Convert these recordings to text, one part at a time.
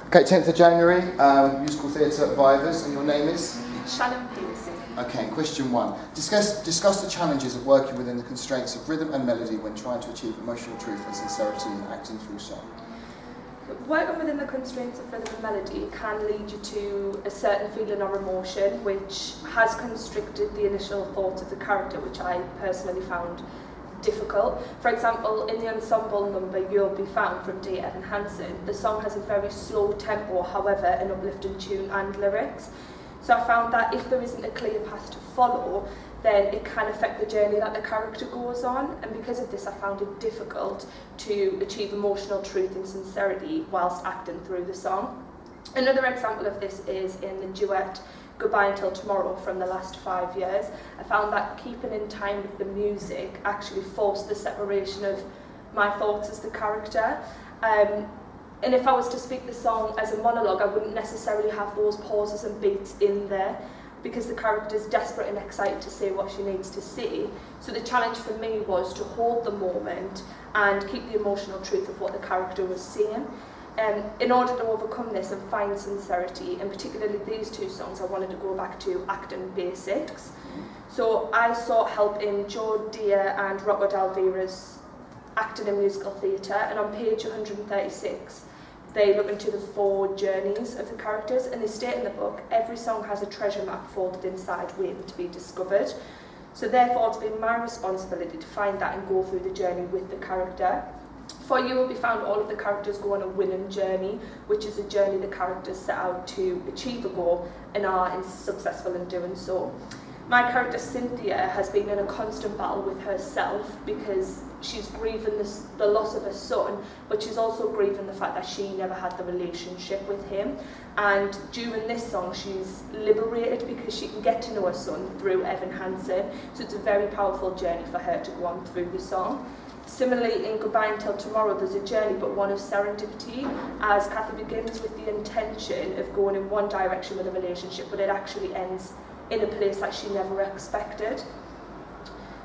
Okay, 10th of January, musical theatre Vivers, and your name is? Shannon Pearson. Okay, question 1. Discuss the challenges of working within the constraints of rhythm and melody when trying to achieve emotional truth and sincerity in acting through song. Working within the constraints of rhythm and melody can lead you to a certain feeling or emotion which has constricted the initial thoughts of the character, which I personally found difficult. For example, in the ensemble number You'll Be Found from Dear Evan Hansen, the song has a very slow tempo, however an uplifting tune and lyrics. So I found that if there isn't a clear path to follow, then it can affect the journey that the character goes on, and because of this I found it difficult to achieve emotional truth and sincerity whilst acting through the song. Another example of this is in the duet Goodbye Until Tomorrow from the last 5 years. I found that keeping in time with the music actually forced the separation of my thoughts as the character. And if I was to speak the song as a monologue, I wouldn't necessarily have those pauses and beats in there because the character's desperate and excited to say what she needs to say. So the challenge for me was to hold the moment and keep the emotional truth of what the character was saying. In order to overcome this and find sincerity, and particularly these two songs, I wanted to go back to acting basics. So I sought help in Joe Deere and Rocco Dalvera's Acting in Musical Theatre, and on page 136 they look into the 4 journeys of the characters, and they state in the book every song has a treasure map folded inside waiting to be discovered. So therefore it's been my responsibility to find that and go through the journey with the character. For You'll Be Found, all of the characters go on a winning journey, which is a journey the characters set out to achieve a goal and are successful in doing so. My character Cynthia has been in a constant battle with herself because she's grieving the loss of her son, but she's also grieving the fact that she never had the relationship with him. And during this song she's liberated because she can get to know her son through Evan Hansen, so it's a very powerful journey for her to go on through the song. Similarly, in Goodbye Until Tomorrow, there's a journey but one of serendipity, as Kathy begins with the intention of going in one direction with a relationship, but it actually ends in a place that she never expected.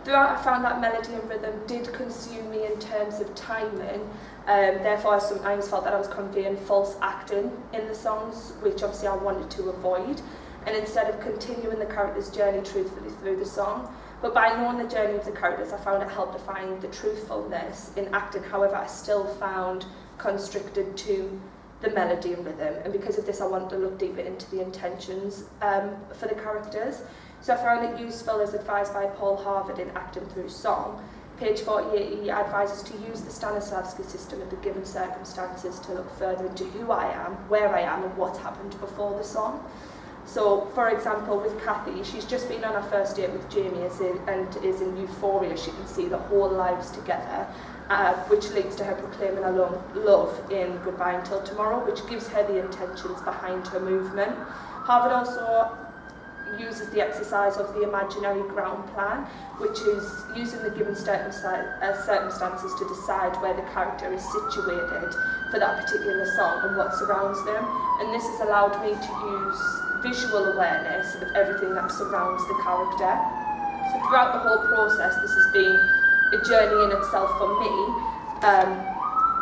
Throughout, I found that melody and rhythm did consume me in terms of timing, therefore I sometimes felt that I was conveying false acting in the songs, which obviously I wanted to avoid, and instead of continuing the character's journey truthfully through the song. But by knowing the journey of the characters, I found it helped to find the truthfulness in acting. However, I still found constricted to the melody and rhythm, and because of this I wanted to look deeper into the intentions for the characters. So I found it useful, as advised by Paul Harvard in Acting Through Song. Page 48, he advises to use the Stanislavski system of the given circumstances to look further into who I am, where I am, and what's happened before the song. So, for example, with Kathy, she's just been on her first date with Jamie and is in euphoria. She can see the whole lives together, which leads to her proclaiming her love in Goodbye Until Tomorrow, which gives her the intentions behind her movement. Harvard also uses the exercise of the imaginary ground plan, which is using the given circumstances to decide where the character is situated for that particular song and what surrounds them. And this has allowed me to use visual awareness of everything that surrounds the character. So throughout the whole process, this has been a journey in itself for me,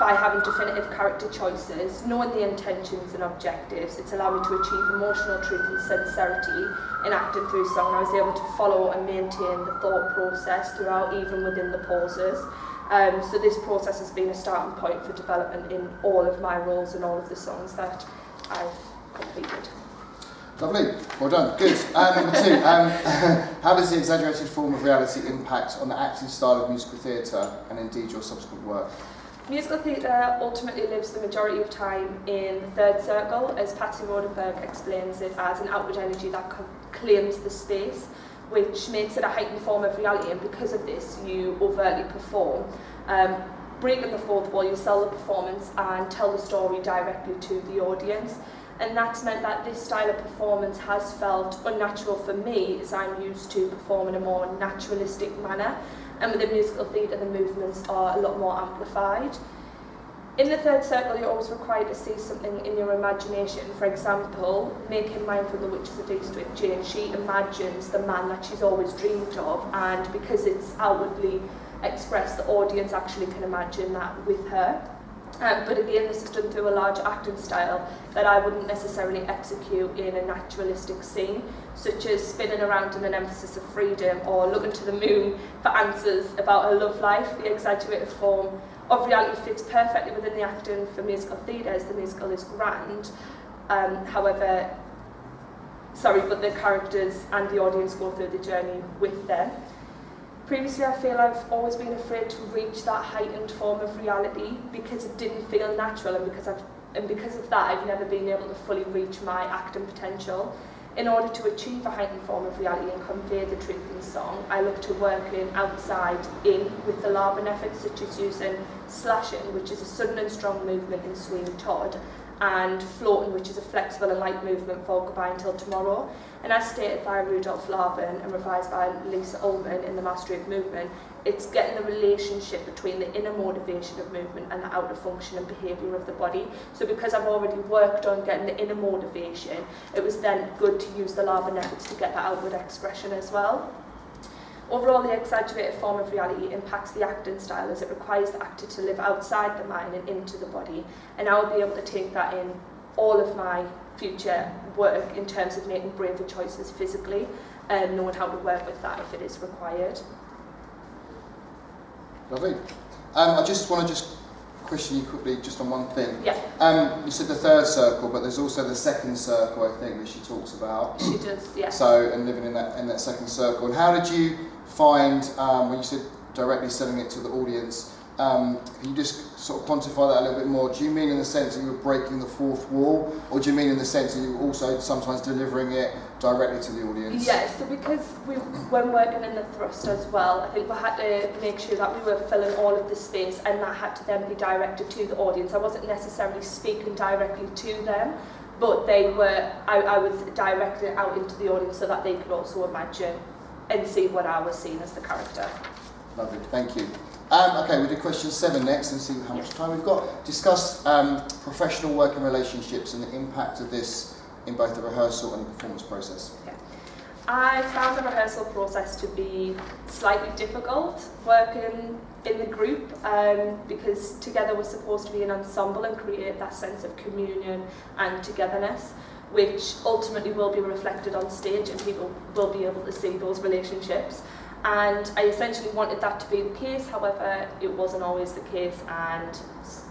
by having definitive character choices, knowing the intentions and objectives. It's allowed me to achieve emotional truth and sincerity in acting through song. I was able to follow and maintain the thought process throughout, even within the pauses. So this process has been a starting point for development in all of my roles and all of the songs that I've completed. Lovely, well done, good. Number 2, how does the exaggerated form of reality impact on the acting style of musical theatre and indeed your subsequent work? Musical theatre ultimately lives the majority of time in the third circle, as Patsy Rodenberg explains it as an outward energy that claims the space, which makes it a heightened form of reality, and because of this you overtly perform. Breaking the fourth wall, you sell the performance and tell the story directly to the audience. And that's meant that this style of performance has felt unnatural for me, as I'm used to perform in a more naturalistic manner. And within musical theatre, the movements are a lot more amplified. In the third circle, you're always required to see something in your imagination. For example, making Mine from the Witches of Eastwick, Jane, she imagines the man that she's always dreamed of, and because it's outwardly expressed, the audience actually can imagine that with her. But again, this is done through a large acting style that I wouldn't necessarily execute in a naturalistic scene, such as spinning around in an emphasis of freedom or looking to the moon for answers about her love life. The exaggerated form of reality fits perfectly within the acting for musical theatre, as the musical is grand. But the characters and the audience go through the journey with them. Previously, I feel I've always been afraid to reach that heightened form of reality because it didn't feel natural, and because of that, I've never been able to fully reach my acting potential. In order to achieve a heightened form of reality and convey the truth in song, I look to working outside in with the Laban efforts, such as using slashing, which is a sudden and strong movement in Sweeney Todd, and floating, which is a flexible and light movement for Goodbye Until Tomorrow. And as stated by Rudolf Laban and revised by Lisa Ullman in The Mastery of Movement, it's getting the relationship between the inner motivation of movement and the outer function and behaviour of the body. So because I've already worked on getting the inner motivation, it was then good to use the Laban efforts to get that outward expression as well. Overall, the exaggerated form of reality impacts the acting style as it requires the actor to live outside the mind and into the body. And I will be able to take that in all of my future work in terms of making braver choices physically and knowing how to work with that if it is required. Lovely. I just want to question you quickly just on one thing. Yeah. You said the third circle, but there's also the second circle, I think, that she talks about. She does, yeah. So, and living in that second circle. And how did you find, when you said directly selling it to the audience, can you just sort of quantify that a little bit more? Do you mean in the sense that you were breaking the fourth wall, or do you mean in the sense that you were also sometimes delivering it directly to the audience? Yeah, so because when working in the thrust as well, I think we had to make sure that we were filling all of the space, and that had to then be directed to the audience. I wasn't necessarily speaking directly to them, but they were. I was directing it out into the audience so that they could also imagine and see what I was seeing as the character. Lovely, thank you. Okay, we'll do question 7 next and see how much time we've got. Discuss professional working relationships and the impact of this in both the rehearsal and the performance process. Okay. I found the rehearsal process to be slightly difficult working in the group because together we're supposed to be an ensemble and create that sense of communion and togetherness, which ultimately will be reflected on stage and people will be able to see those relationships. And I essentially wanted that to be the case, however, it wasn't always the case, and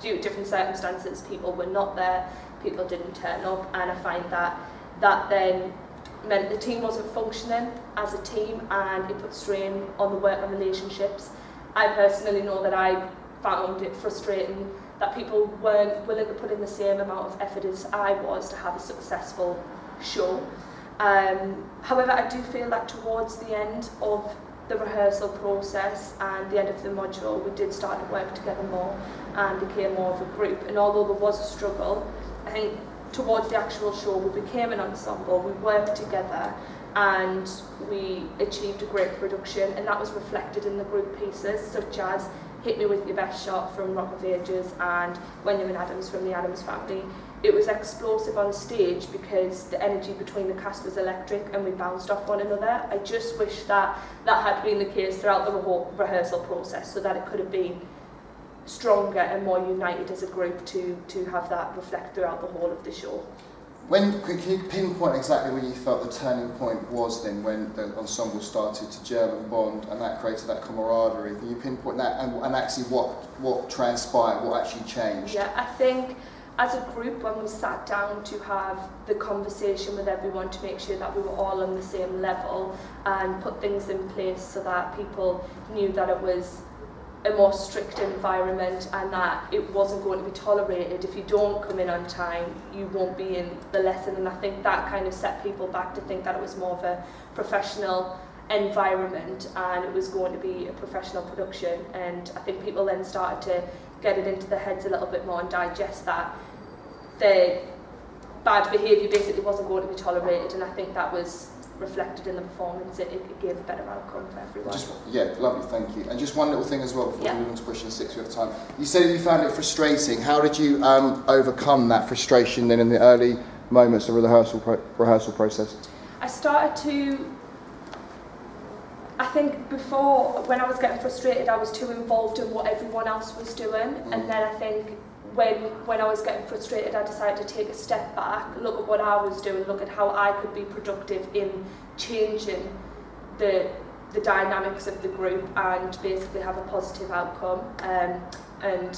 due to different circumstances, people were not there, people didn't turn up, and I find that then meant the team wasn't functioning as a team, and it put strain on the work and relationships. I personally know that I found it frustrating that people weren't willing to put in the same amount of effort as I was to have a successful show. However, I do feel that towards the end of the rehearsal process and the end of the module, we did start to work together more and became more of a group. And although there was a struggle, I think towards the actual show we became an ensemble, we worked together and we achieved a great production, and that was reflected in the group pieces such as Hit Me With Your Best Shot from Rock of Ages and When You're in Adams from the Addams Family. It was explosive on stage because the energy between the cast was electric and we bounced off one another. I just wish that had been the case throughout the whole rehearsal process, so that it could have been stronger and more united as a group to have that reflect throughout the whole of the show. Can you pinpoint exactly when you felt the turning point was then, when the ensemble started to gel and bond and that created that camaraderie? Can you pinpoint that and actually what transpired, what actually changed? Yeah, I think as a group, when we sat down to have the conversation with everyone to make sure that we were all on the same level and put things in place so that people knew that it was a more strict environment and that it wasn't going to be tolerated. If you don't come in on time, you won't be in the lesson, and I think that kind of set people back to think that it was more of a professional environment and it was going to be a professional production. And I think people then started to get it into their heads a little bit more and digest that the bad behaviour basically wasn't going to be tolerated, and I think that was reflected in the performance. It gave a better outcome for everyone. Yeah, lovely, thank you. And just one little thing as well before we move on to question 6, we have time. You said you found it frustrating. How did you overcome that frustration then in the early moments of the rehearsal process? I started to, I think before, when I was getting frustrated, I was too involved in what everyone else was doing, and then I think when I was getting frustrated, I decided to take a step back, look at what I was doing, look at how I could be productive in changing the dynamics of the group and basically have a positive outcome. And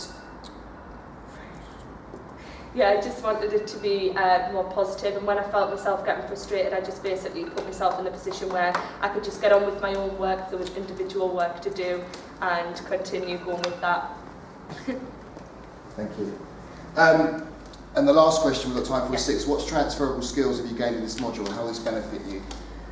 yeah, I just wanted it to be more positive, and when I felt myself getting frustrated, I just basically put myself in a position where I could just get on with my own work if there was individual work to do and continue going with that. Thank you. And the last question we've got time for is 6. What transferable skills have you gained in this module and how will this benefit you?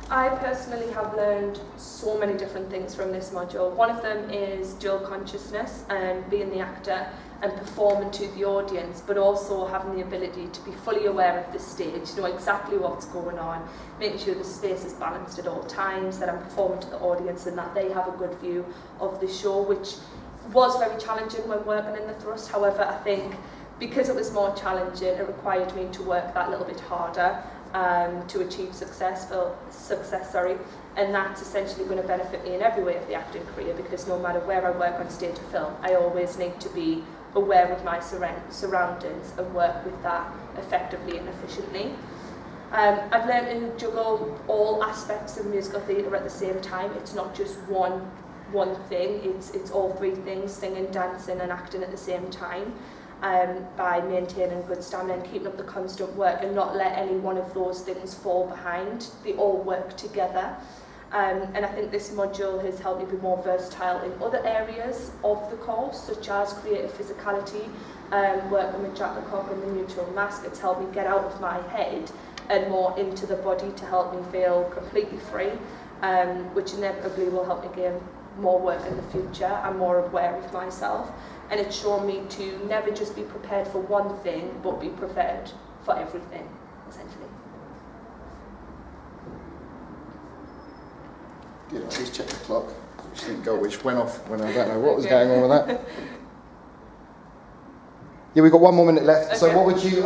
I personally have learned so many different things from this module. One of them is dual consciousness and being the actor and performing to the audience, but also having the ability to be fully aware of the stage, know exactly what's going on, making sure the space is balanced at all times, that I'm performing to the audience and that they have a good view of the show, which was very challenging when working in the thrust. However, I think because it was more challenging, it required me to work that little bit harder to achieve success, and that's essentially going to benefit me in every way of the acting career, because no matter where I work on stage or film, I always need to be aware of my surroundings and work with that effectively and efficiently. I've learned to juggle all aspects of musical theatre at the same time. It's not just one thing, it's all 3 things, singing, dancing and acting at the same time. By maintaining good stamina and keeping up the constant work and not let any one of those things fall behind. They all work together. And I think this module has helped me be more versatile in other areas of the course, such as creative physicality, working with Jack McCock and the neutral mask. It's helped me get out of my head and more into the body to help me feel completely free, which inevitably will help me gain more work in the future and more aware of myself. And it's shown me to never just be prepared for one thing, but be prepared for everything, essentially. Good, I just checked the clock, which went off when I don't know what was going on with that. Yeah, we've got 1 more minute left. Okay. So what would you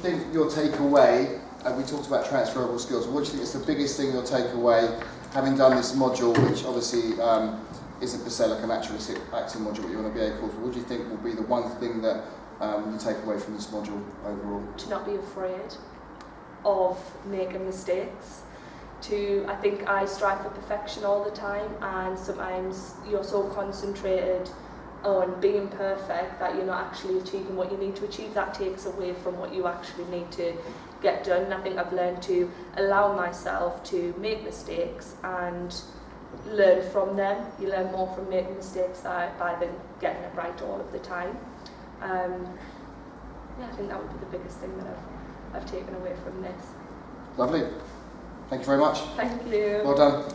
think your takeaway, we talked about transferable skills, what do you think is the biggest thing you'll take away, having done this module, which obviously isn't per se like an actual acting module, but you want to be a course, but what do you think will be the one thing that you take away from this module overall? To not be afraid of making mistakes. I think I strive for perfection all the time, and sometimes you're so concentrated on being perfect that you're not actually achieving what you need to achieve. That takes away from what you actually need to get done. And I think I've learned to allow myself to make mistakes and learn from them. You learn more from making mistakes by than getting it right all of the time. Yeah, I think that would be the biggest thing that I've taken away from this. Lovely. Thank you very much. Thank you. Well done.